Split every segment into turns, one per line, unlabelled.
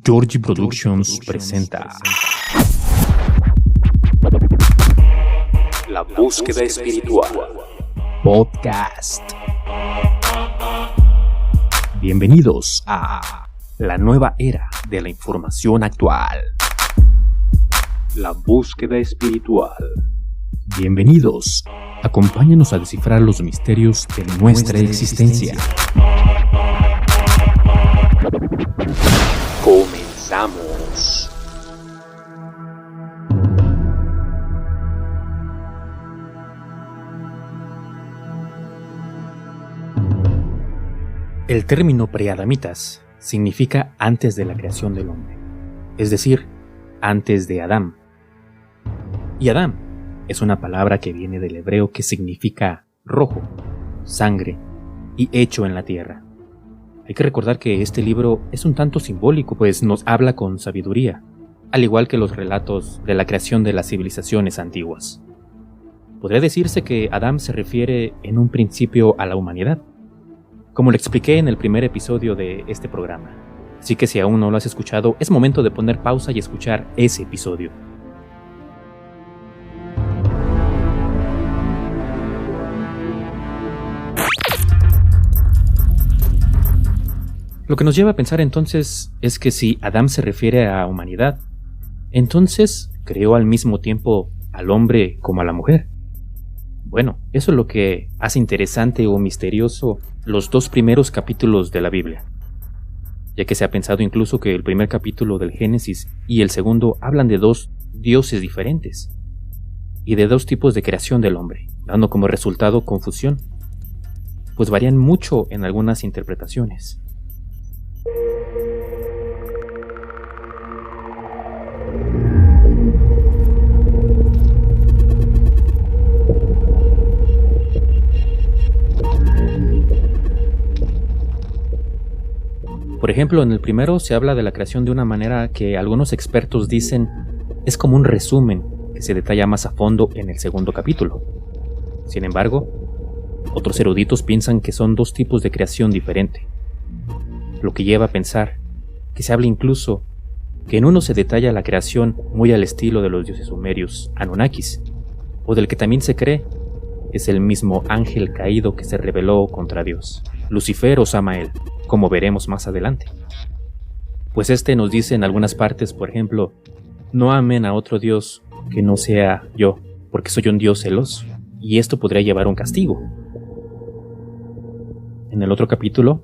Georgie Productions presenta
La búsqueda espiritual
Podcast. Bienvenidos a la nueva era de la información actual.
La búsqueda espiritual.
Bienvenidos. Acompáñanos a descifrar los misterios de nuestra existencia.
Comenzamos.
El término preadamitas significa antes de la creación del hombre, es decir, antes de Adán. Y Adán es una palabra que viene del hebreo que significa rojo, sangre y hecho en la tierra. Hay que recordar que este libro es un tanto simbólico, pues nos habla con sabiduría, al igual que los relatos de la creación de las civilizaciones antiguas. Podría decirse que Adán se refiere en un principio a la humanidad, como lo expliqué en el primer episodio de este programa. Así que si aún no lo has escuchado, es momento de poner pausa y escuchar ese episodio. Lo que nos lleva a pensar entonces es que si Adán se refiere a humanidad, entonces creó al mismo tiempo al hombre como a la mujer. Bueno, eso es lo que hace interesante o misterioso los dos primeros capítulos de la Biblia, ya que se ha pensado incluso que el primer capítulo del Génesis y el segundo hablan de dos dioses diferentes y de dos tipos de creación del hombre, dando como resultado confusión, pues varían mucho en algunas interpretaciones. Por ejemplo, en el primero se habla de la creación de una manera que algunos expertos dicen es como un resumen que se detalla más a fondo en el segundo capítulo. Sin embargo, otros eruditos piensan que son dos tipos de creación diferente, lo que lleva a pensar que se habla incluso que en uno se detalla la creación muy al estilo de los dioses sumerios, Anunnakis, o del que también se cree es el mismo ángel caído que se rebeló contra Dios, Lucifer o Samael, como veremos más adelante. Pues este nos dice en algunas partes, por ejemplo, no amen a otro Dios que no sea yo, porque soy un Dios celoso, y esto podría llevar a un castigo. En el otro capítulo,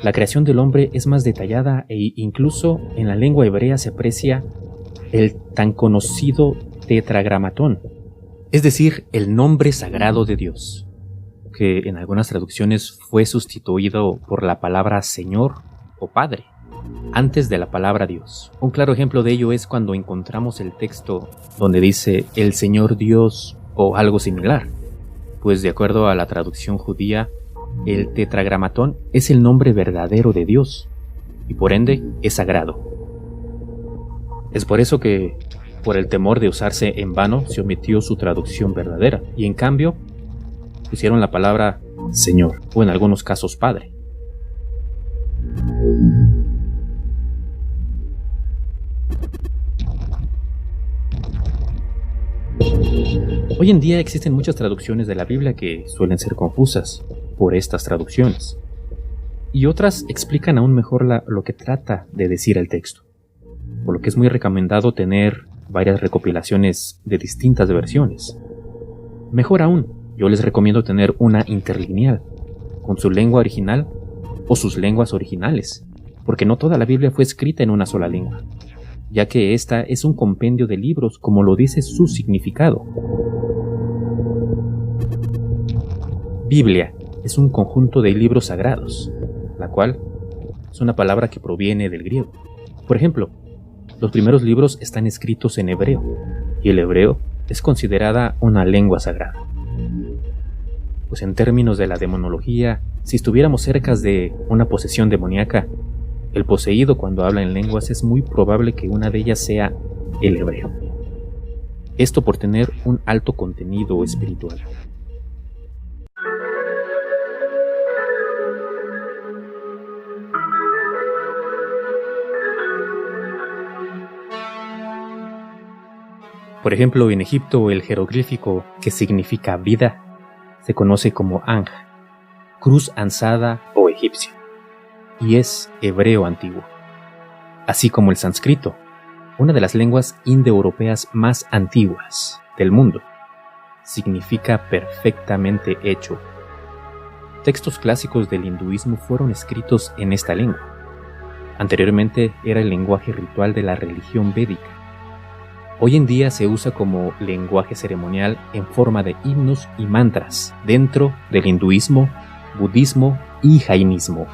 la creación del hombre es más detallada e incluso en la lengua hebrea se aprecia el tan conocido tetragramatón, es decir, el nombre sagrado de Dios, que en algunas traducciones fue sustituido por la palabra Señor o Padre, antes de la palabra Dios. Un claro ejemplo de ello es cuando encontramos el texto donde dice el Señor Dios o algo similar, pues de acuerdo a la traducción judía, el tetragramatón es el nombre verdadero de Dios y por ende es sagrado. Es por eso que, por el temor de usarse en vano, se omitió su traducción verdadera y en cambio pusieron la palabra Señor o en algunos casos Padre. Hoy en día existen muchas traducciones de la Biblia que suelen ser confusas por estas traducciones, y otras explican aún mejor lo que trata de decir el texto, por lo que es muy recomendado tener varias recopilaciones de distintas versiones. Mejor aún, yo les recomiendo tener una interlineal, con su lengua original o sus lenguas originales, porque no toda la Biblia fue escrita en una sola lengua, ya que esta es un compendio de libros como lo dice su significado. Biblia es un conjunto de libros sagrados, la cual es una palabra que proviene del griego. Por ejemplo, los primeros libros están escritos en hebreo, y el hebreo es considerada una lengua sagrada. Pues en términos de la demonología, si estuviéramos cerca de una posesión demoníaca, el poseído cuando habla en lenguas es muy probable que una de ellas sea el hebreo. Esto por tener un alto contenido espiritual. Por ejemplo, en Egipto el jeroglífico que significa vida se conoce como Anj, cruz ansada o egipcio, y es hebreo antiguo, así como el sánscrito, una de las lenguas indoeuropeas más antiguas del mundo. Significa perfectamente hecho. Textos clásicos del hinduismo fueron escritos en esta lengua. Anteriormente era el lenguaje ritual de la religión védica. Hoy en día se usa como lenguaje ceremonial en forma de himnos y mantras dentro del hinduismo, budismo y jainismo.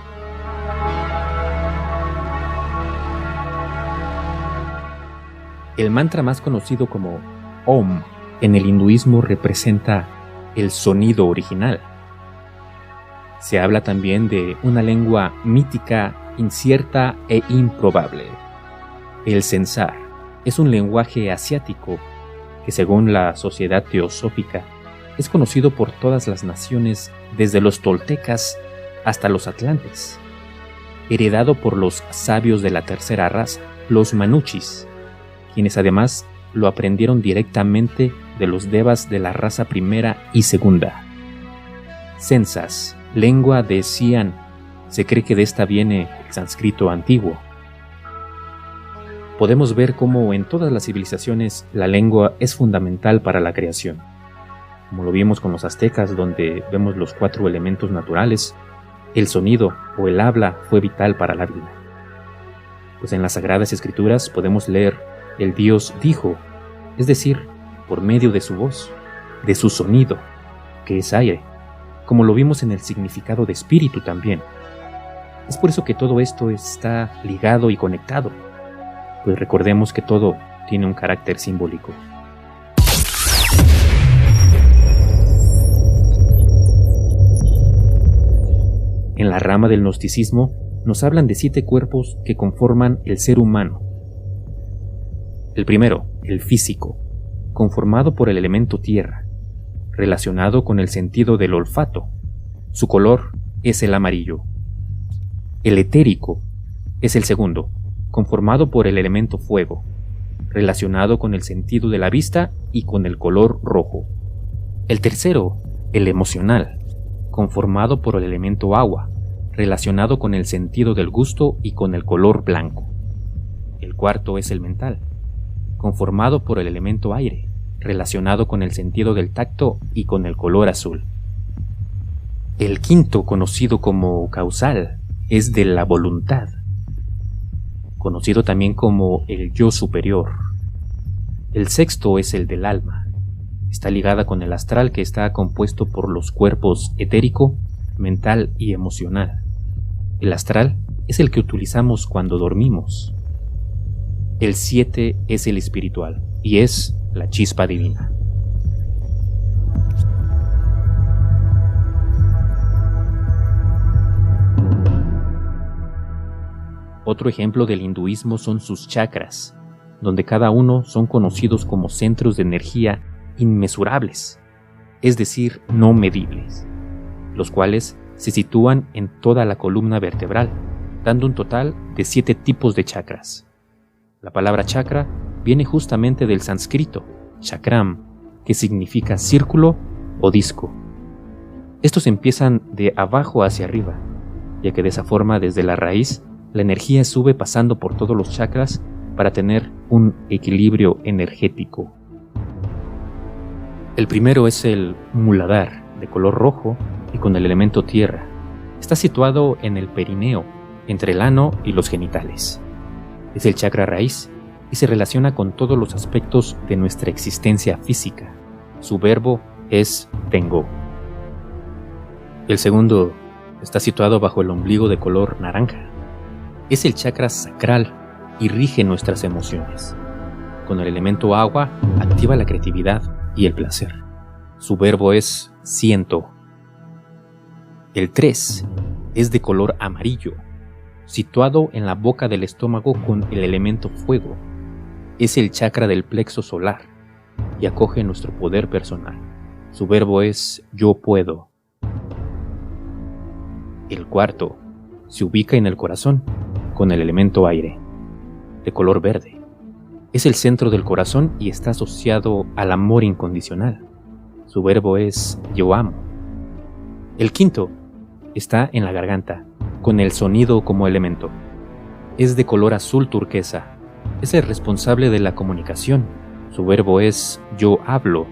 El mantra más conocido como Om en el hinduismo representa el sonido original. Se habla también de una lengua mítica, incierta e improbable. El Sensar es un lenguaje asiático que, según la Sociedad Teosófica, es conocido por todas las naciones desde los toltecas hasta los atlantes, heredado por los sabios de la tercera raza, los manuchis, quienes además lo aprendieron directamente de los devas de la raza primera y segunda. Sensas, lengua de Xi'an, se cree que de esta viene el sánscrito antiguo. Podemos ver cómo en todas las civilizaciones la lengua es fundamental para la creación, como lo vimos con los aztecas, donde vemos los 4 elementos naturales. El sonido o el habla fue vital para la vida. Pues en las Sagradas Escrituras podemos leer: el Dios dijo, es decir, por medio de su voz, de su sonido, que es aire, como lo vimos en el significado de espíritu también. Es por eso que todo esto está ligado y conectado, pues recordemos que todo tiene un carácter simbólico. En la rama del gnosticismo nos hablan de 7 cuerpos que conforman el ser humano. El primero, el físico, conformado por el elemento tierra, relacionado con el sentido del olfato. Su color es el amarillo. El etérico es el segundo, conformado por el elemento fuego, relacionado con el sentido de la vista y con el color rojo. El tercero, el emocional, conformado por el elemento agua, relacionado con el sentido del gusto y con el color blanco. El cuarto es el mental, conformado por el elemento aire, relacionado con el sentido del tacto y con el color azul. El quinto, conocido como causal, es de la voluntad, conocido también como el yo superior. El sexto es el del alma. Está ligada con el astral, que está compuesto por los cuerpos etérico, mental y emocional. El astral es el que utilizamos cuando dormimos. El 7 es el espiritual y es la chispa divina. Otro ejemplo del hinduismo son sus chakras, donde cada uno son conocidos como centros de energía inmesurables, es decir, no medibles, los cuales se sitúan en toda la columna vertebral, dando un total de 7 tipos de chakras. La palabra chakra viene justamente del sánscrito, chakram, que significa círculo o disco. Estos empiezan de abajo hacia arriba, ya que de esa forma, desde la raíz, la energía sube pasando por todos los chakras para tener un equilibrio energético. El primero es el Muladhara, de color rojo y con el elemento tierra. Está situado en el perineo, entre el ano y los genitales. Es el chakra raíz y se relaciona con todos los aspectos de nuestra existencia física. Su verbo es tengo. El segundo está situado bajo el ombligo de color naranja. Es el chakra sacral y rige nuestras emociones. Con el elemento agua activa la creatividad y el placer. Su verbo es siento. El 3 es de color amarillo, situado en la boca del estómago con el elemento fuego. Es el chakra del plexo solar y acoge nuestro poder personal. Su verbo es yo puedo. El 4 se ubica en el corazón con el elemento aire, de color verde. Es el centro del corazón y está asociado al amor incondicional. Su verbo es yo amo. El quinto está en la garganta, con el sonido como elemento. Es de color azul turquesa. Es el responsable de la comunicación. Su verbo es yo hablo.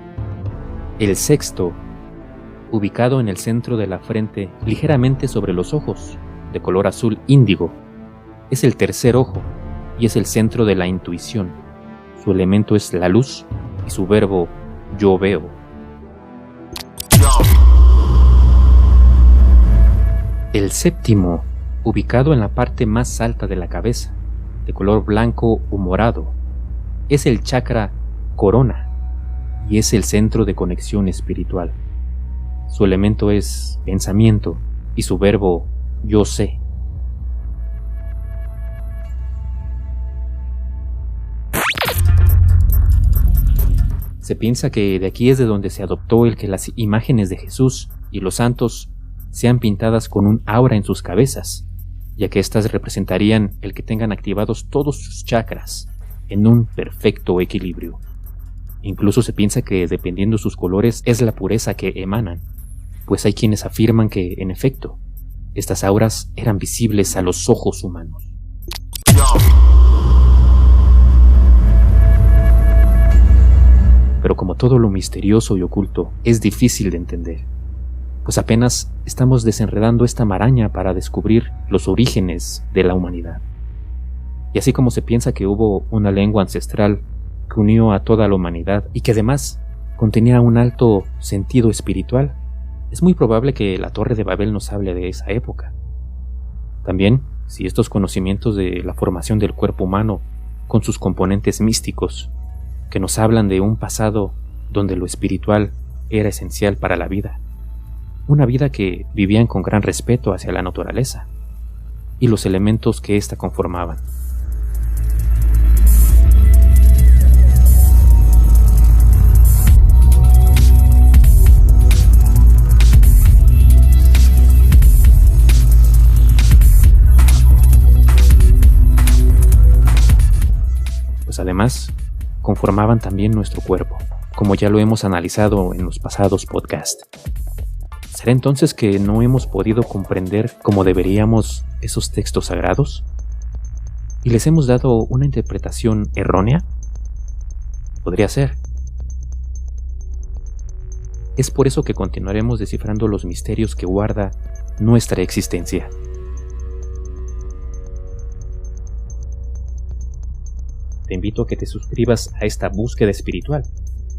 El sexto, ubicado en el centro de la frente, ligeramente sobre los ojos, de color azul índigo. Es el tercer ojo y es el centro de la intuición. Su elemento es la luz y su verbo yo veo. El séptimo, ubicado en la parte más alta de la cabeza, de color blanco o morado, es el chakra corona y es el centro de conexión espiritual. Su elemento es pensamiento y su verbo yo sé. Se piensa que de aquí es de donde se adoptó el que las imágenes de Jesús y los santos sean pintadas con un aura en sus cabezas, ya que éstas representarían el que tengan activados todos sus chakras en un perfecto equilibrio. Incluso se piensa que dependiendo sus colores es la pureza que emanan, pues hay quienes afirman que, en efecto, estas auras eran visibles a los ojos humanos. Pero como todo lo misterioso y oculto es difícil de entender, pues apenas estamos desenredando esta maraña para descubrir los orígenes de la humanidad. Y así como se piensa que hubo una lengua ancestral que unió a toda la humanidad y que además contenía un alto sentido espiritual, es muy probable que la Torre de Babel nos hable de esa época. También, si estos conocimientos de la formación del cuerpo humano, con sus componentes místicos, que nos hablan de un pasado donde lo espiritual era esencial para la vida, una vida que vivían con gran respeto hacia la naturaleza y los elementos que ésta conformaban. Pues además, conformaban también nuestro cuerpo, como ya lo hemos analizado en los pasados podcasts. ¿Será entonces que no hemos podido comprender como deberíamos esos textos sagrados? ¿Y les hemos dado una interpretación errónea? Podría ser. Es por eso que continuaremos descifrando los misterios que guarda nuestra existencia. Te invito a que te suscribas a esta búsqueda espiritual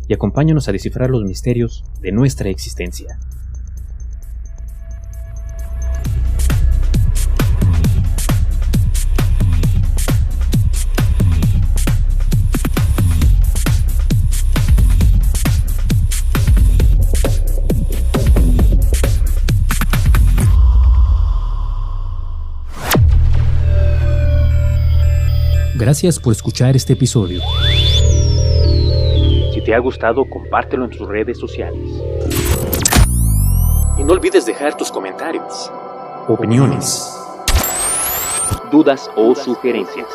y acompáñanos a descifrar los misterios de nuestra existencia. Gracias por escuchar este episodio. Si te ha gustado, compártelo en tus redes sociales. Y no olvides dejar tus comentarios, opiniones,
Dudas o sugerencias.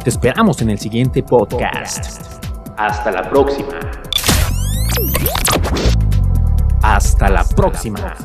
Te esperamos en el siguiente podcast.
Hasta la próxima.
Hasta la próxima.